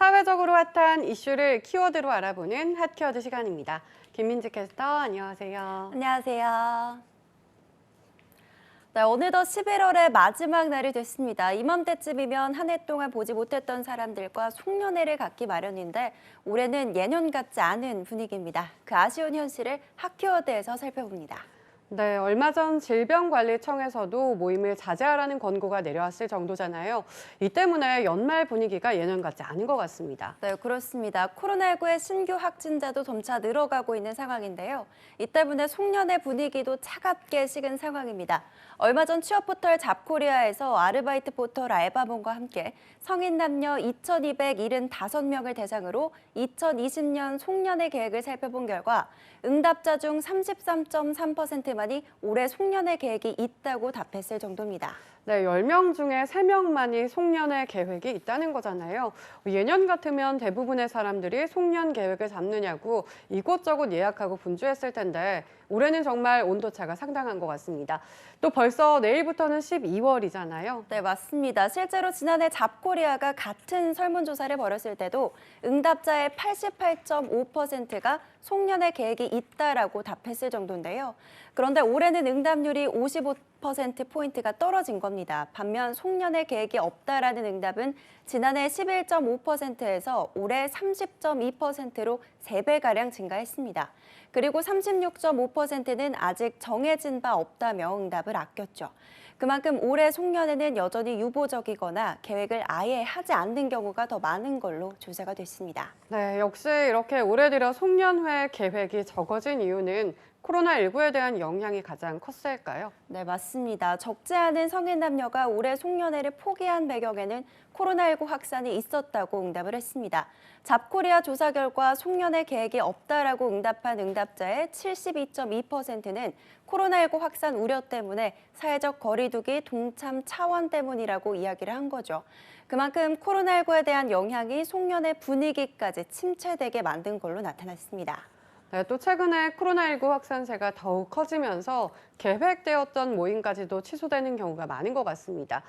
사회적으로 핫한 이슈를 키워드로 알아보는 핫키워드 시간입니다. 김민지 캐스터, 안녕하세요. 안녕하세요. 네, 어느덧 11월의 마지막 날이 됐습니다. 이맘때쯤이면 한 해 동안 보지 못했던 사람들과 송년회를 갖기 마련인데 올해는 예년 같지 않은 분위기입니다. 그 아쉬운 현실을 핫키워드에서 살펴봅니다. 네, 얼마 전 질병관리청에서도 모임을 자제하라는 권고가 내려왔을 정도잖아요. 이 때문에 연말 분위기가 예년 같지 않은 것 같습니다. 네, 그렇습니다. 코로나19의 신규 확진자도 점차 늘어가고 있는 상황인데요. 이 때문에 송년회 분위기도 차갑게 식은 상황입니다. 얼마 전 취업 포털 잡코리아에서 아르바이트 포털 알바몬과 함께 성인 남녀 2,275명을 대상으로 2020년 송년회 계획을 살펴본 결과 응답자 중 33.3%만이 올해 송년회 계획이 있다고 답했을 정도입니다. 네, 10명 중에 3명만이 송년회 계획이 있다는 거잖아요. 예년 같으면 대부분의 사람들이 송년 계획을 잡느냐고 이곳저곳 예약하고 분주했을 텐데 올해는 정말 온도차가 상당한 것 같습니다. 또 벌써 내일부터는 12월이잖아요. 네, 맞습니다. 실제로 지난해 잡코리아가 같은 설문조사를 벌였을 때도 응답자의 88.5%가 송년회 계획이 있다라고 답했을 정도인데요. 그런데 올해는 응답률이 55%포인트가 떨어진 겁니다. 반면 송년회 계획이 없다라는 응답은 지난해 11.5%에서 올해 30.2%로 3배가량 증가했습니다. 그리고 36.5%는 아직 정해진 바 없다며 응답을 아꼈죠. 그만큼 올해 송년회는 여전히 유보적이거나 계획을 아예 하지 않는 경우가 더 많은 걸로 조사가 됐습니다. 네, 역시 이렇게 올해 들어 송년회 계획이 적어진 이유는 코로나19에 대한 영향이 가장 컸을까요? 네, 맞습니다. 적지 않은 성인 남녀가 올해 송년회를 포기한 배경에는 코로나19 확산이 있었다고 응답을 했습니다. 잡코리아 조사 결과 송년회 계획이 없다라고 응답한 응답자의 72.2%는 코로나19 확산 우려 때문에 사회적 거리두기 동참 차원 때문이라고 이야기를 한 거죠. 그만큼 코로나19에 대한 영향이 송년회 분위기까지 침체되게 만든 걸로 나타났습니다. 네, 또 최근에 코로나19 확산세가 더욱 커지면서 계획되었던 모임까지도 취소되는 경우가 많은 것 같습니다.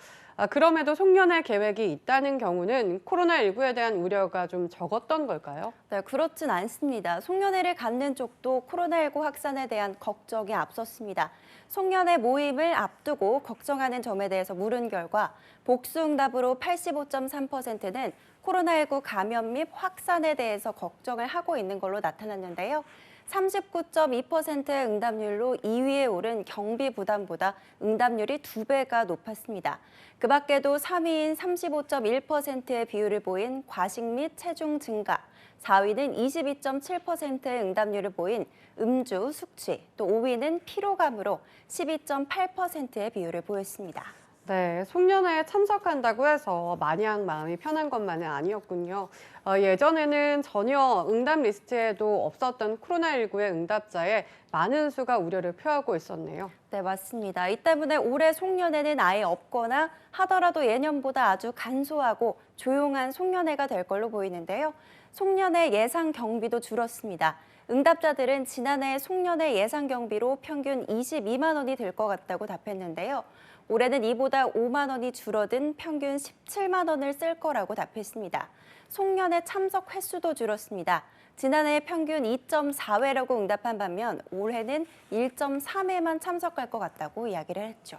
그럼에도 송년회 계획이 있다는 경우는 코로나19에 대한 우려가 좀 적었던 걸까요? 네, 그렇진 않습니다. 송년회를 갖는 쪽도 코로나19 확산에 대한 걱정이 앞섰습니다. 송년회 모임을 앞두고 걱정하는 점에 대해서 물은 결과 복수응답으로 85.3%는 코로나19 감염 및 확산에 대해서 걱정을 하고 있는 걸로 나타났는데요. 39.2%의 응답률로 2위에 오른 경비 부담보다 응답률이 2배가 높았습니다. 그 밖에도 3위인 35.1%의 비율을 보인 과식 및 체중 증가, 4위는 22.7%의 응답률을 보인 음주, 숙취, 또 5위는 피로감으로 12.8%의 비율을 보였습니다. 네, 송년회에 참석한다고 해서 마냥 마음이 편한 것만은 아니었군요. 예전에는 전혀 응답 리스트에도 없었던 코로나19의 응답자에 많은 수가 우려를 표하고 있었네요. 네, 맞습니다. 이 때문에 올해 송년회는 아예 없거나 하더라도 예년보다 아주 간소하고 조용한 송년회가 될 걸로 보이는데요. 송년회 예상 경비도 줄었습니다. 응답자들은 지난해 송년회 예상 경비로 평균 22만 원이 들 것 같다고 답했는데요. 올해는 이보다 5만 원이 줄어든 평균 17만 원을 쓸 거라고 답했습니다. 송년회 참석 횟수도 줄었습니다. 지난해 평균 2.4회라고 응답한 반면 올해는 1.3회만 참석할 것 같다고 이야기를 했죠.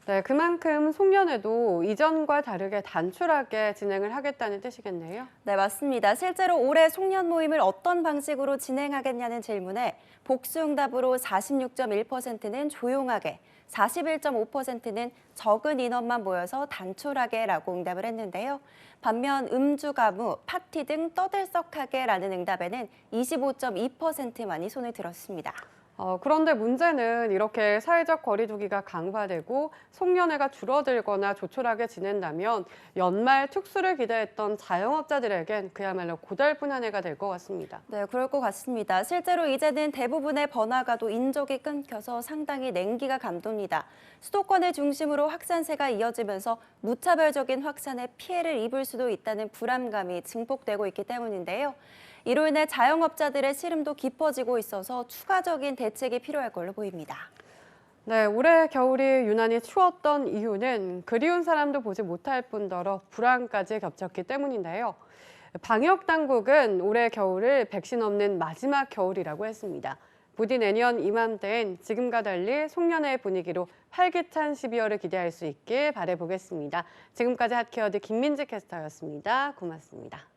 네, 그만큼 송년회도 이전과 다르게 단출하게 진행을 하겠다는 뜻이겠네요. 네, 맞습니다. 실제로 올해 송년 모임을 어떤 방식으로 진행하겠냐는 질문에 복수응답으로 46.1%는 조용하게, 41.5%는 적은 인원만 모여서 단촐하게라고 응답을 했는데요. 반면 음주 가무, 파티 등 떠들썩하게라는 응답에는 25.2%만이 손을 들었습니다. 그런데 문제는 이렇게 사회적 거리두기가 강화되고 송년회가 줄어들거나 조촐하게 지낸다면 연말 특수를 기대했던 자영업자들에겐 그야말로 고달픈 한 해가 될 것 같습니다. 네, 그럴 것 같습니다. 실제로 이제는 대부분의 번화가도 인적이 끊겨서 상당히 냉기가 감돕니다. 수도권을 중심으로 확산세가 이어지면서 무차별적인 확산에 피해를 입을 수도 있다는 불안감이 증폭되고 있기 때문인데요. 이로 인해 자영업자들의 시름도 깊어지고 있어서 추가적인 대책이 필요할 걸로 보입니다. 네, 올해 겨울이 유난히 추웠던 이유는 그리운 사람도 보지 못할 뿐더러 불안까지 겹쳤기 때문인데요. 방역 당국은 올해 겨울을 백신 없는 마지막 겨울이라고 했습니다. 부디 내년 이맘때엔 지금과 달리 송년회 분위기로 활기찬 12월을 기대할 수 있길 바라보겠습니다. 지금까지 핫케어드 김민지 캐스터였습니다. 고맙습니다.